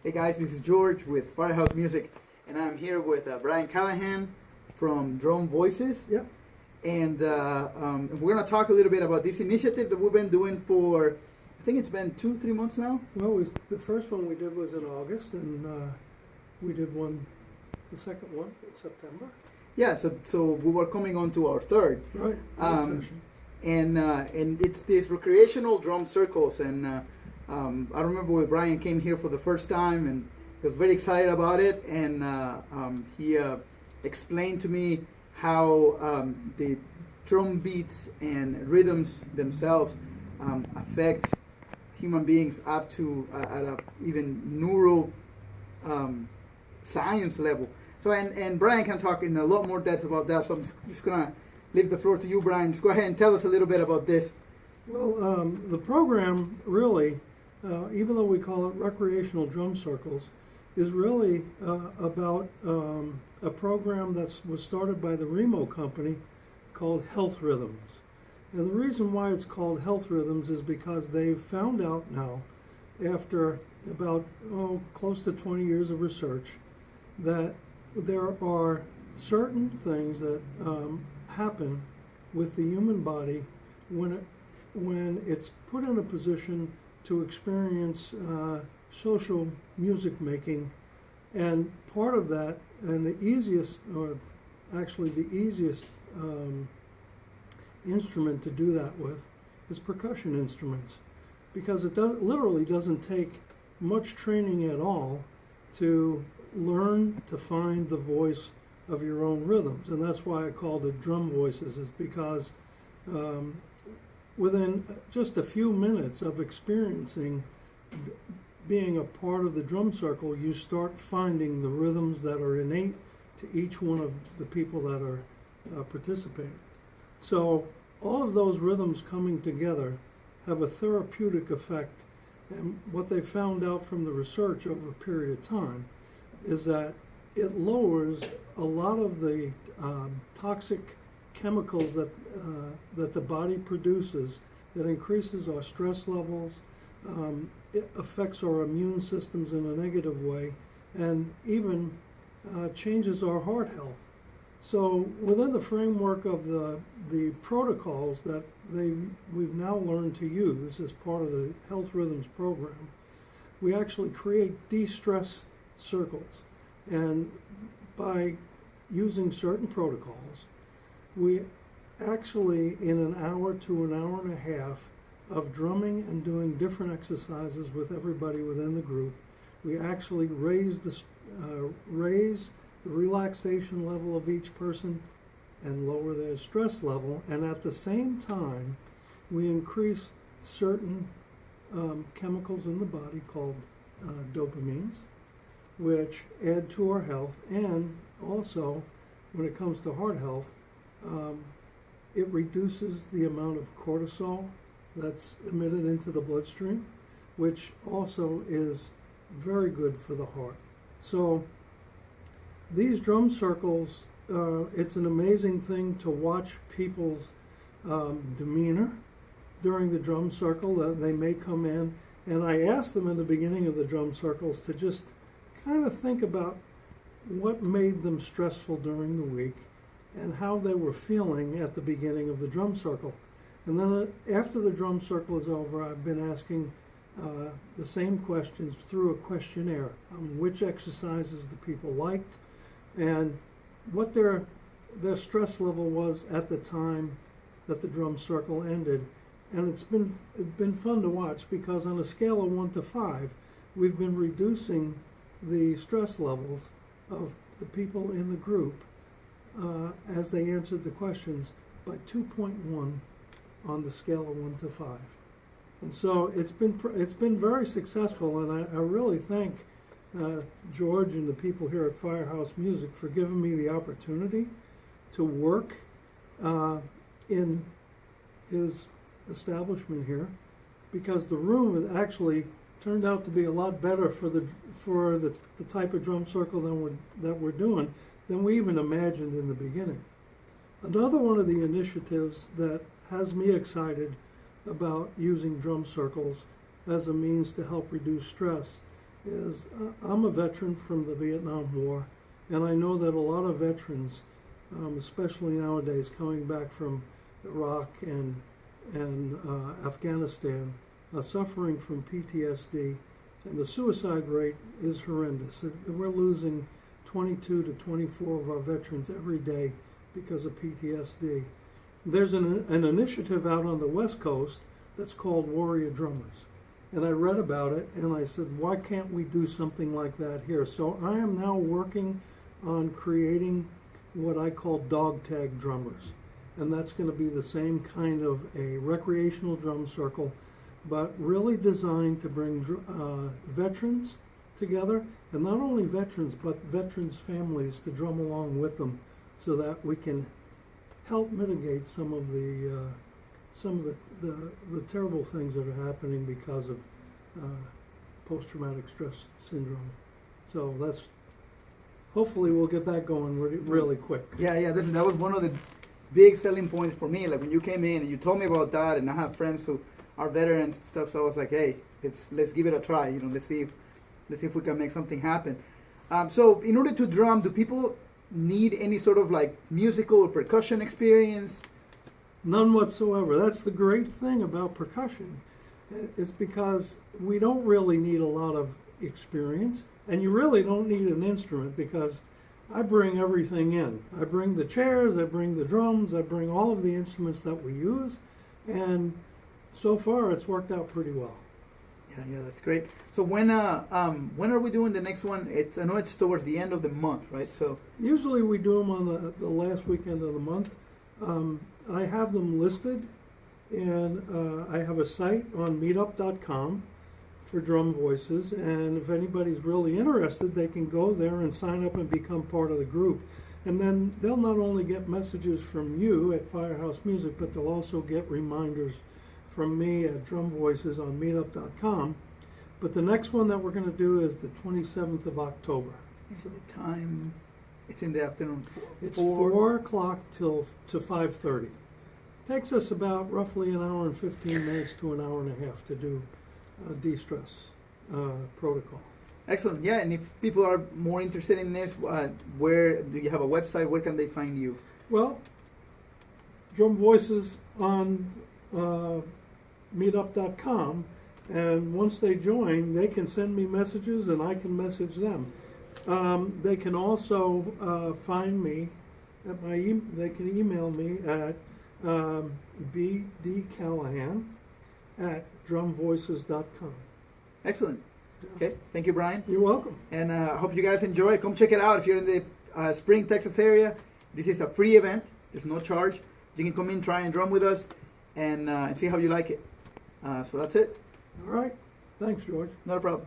Hey guys, this is George with Firehouse Music, and I'm here with Brian Callahan from Drum Voices. Yep. And we're going to talk a little bit about this initiative that we've been doing for, I think it's been 2-3 months now. Well, the first one we did was in August, and we did the second one in September. Yeah, so we were coming on to our third. Right. Session. And it's these recreational drum circles. And I remember when Brian came here for the first time, and he was very excited about it. And he explained to me how the drum beats and rhythms themselves affect human beings up to at a even neuro science level. So and Brian can talk in a lot more depth about that. So I'm just gonna leave the floor to you, Brian. Just go ahead and tell us a little bit about this. Well, the program really, even though we call it recreational drum circles, is really about a program that was started by the Remo company called Health Rhythms. And the reason why it's called Health Rhythms is because they've found out now, after about close to 20 years of research, that there are certain things that happen with the human body when it's put in a position to experience social music making, and part of that, and the easiest instrument to do that with is percussion instruments, because it literally doesn't take much training at all to learn to find the voice of your own rhythms. And that's why I called it Drum Voices, is because within just a few minutes of experiencing being a part of the drum circle, you start finding the rhythms that are innate to each one of the people that are participating. So all of those rhythms coming together have a therapeutic effect. And what they found out from the research over a period of time is that it lowers a lot of the toxic chemicals that the body produces, that increases our stress levels. It affects our immune systems in a negative way, and even changes our heart health. So within the framework of the protocols that we've now learned to use as part of the Health Rhythms program, we actually create de-stress circles. And by using certain protocols, we actually, in an hour to an hour and a half of drumming and doing different exercises with everybody within the group, we actually raise the relaxation level of each person and lower their stress level. And at the same time, we increase certain chemicals in the body called dopamines, which add to our health. And also, when it comes to heart health, it reduces the amount of cortisol that's emitted into the bloodstream, which also is very good for the heart. So these drum circles, it's an amazing thing to watch people's demeanor during the drum circle. They may come in, and I ask them in the beginning of the drum circles to just kind of think about what made them stressful during the week and how they were feeling at the beginning of the drum circle. And then after the drum circle is over, I've been asking the same questions through a questionnaire on which exercises the people liked and what their stress level was at the time that the drum circle ended. And it's been fun to watch, because on a scale of 1 to 5, we've been reducing the stress levels of the people in the group as they answered the questions by 2.1 on the scale of 1 to 5. And so it's been very successful, and I really thank George and the people here at Firehouse Music for giving me the opportunity to work in his establishment here, because the room has actually turned out to be a lot better for the type of drum circle that we're doing than we even imagined in the beginning. Another one of the initiatives that has me excited about using drum circles as a means to help reduce stress is I'm a veteran from the Vietnam War, and I know that a lot of veterans, especially nowadays coming back from Iraq and Afghanistan, are suffering from PTSD, and the suicide rate is horrendous. We're losing 22 to 24 of our veterans every day because of PTSD. There's an initiative out on the West Coast that's called Warrior Drummers. And I read about it and I said, why can't we do something like that here? So I am now working on creating what I call dog tag drummers. And that's going to be the same kind of a recreational drum circle, but really designed to bring veterans together, and not only veterans, but veterans' families to drum along with them, so that we can help mitigate some of the terrible things that are happening because of post-traumatic stress syndrome. So that's, hopefully we'll get that going really quick. Yeah, definitely. That was one of the big selling points for me. Like when you came in and you told me about that, and I have friends who are veterans and stuff, so I was like, hey, let's give it a try. Let's see if we can make something happen. So in order to drum, do people need any sort of like musical or percussion experience? None whatsoever. That's the great thing about percussion. It's because we don't really need a lot of experience, and you really don't need an instrument, because I bring everything in. I bring the chairs, I bring the drums, I bring all of the instruments that we use, and so far it's worked out pretty well. Yeah, that's great. So when are we doing the next one? I know it's towards the end of the month, right? So usually we do them on the last weekend of the month. I have them listed, and I have a site on meetup.com for Drum Voices, and if anybody's really interested, they can go there and sign up and become part of the group. And then they'll not only get messages from you at Firehouse Music, but they'll also get reminders from me at Drum Voices on meetup.com. But the next one that we're going to do is the 27th of October. So the time, it's in the afternoon. It's 4 o'clock to 5:30. It takes us about roughly an hour and 15 minutes to an hour and a half to do a de-stress protocol. Excellent. Yeah, and if people are more interested in this, where do you have a website? Where can they find you? Well, Drum Voices on meetup.com, and once they join, they can send me messages and I can message them. They can also find me at they can email me at bdcallahan@drumvoices.com. Excellent. Okay, thank you, Brian. You're welcome. And I hope you guys enjoy. Come check it out if you're in the Spring, Texas area. This is a free event. There's no charge. You can come in, try and drum with us, and see how you like it. So that's it. All right. Thanks, George. Not a problem.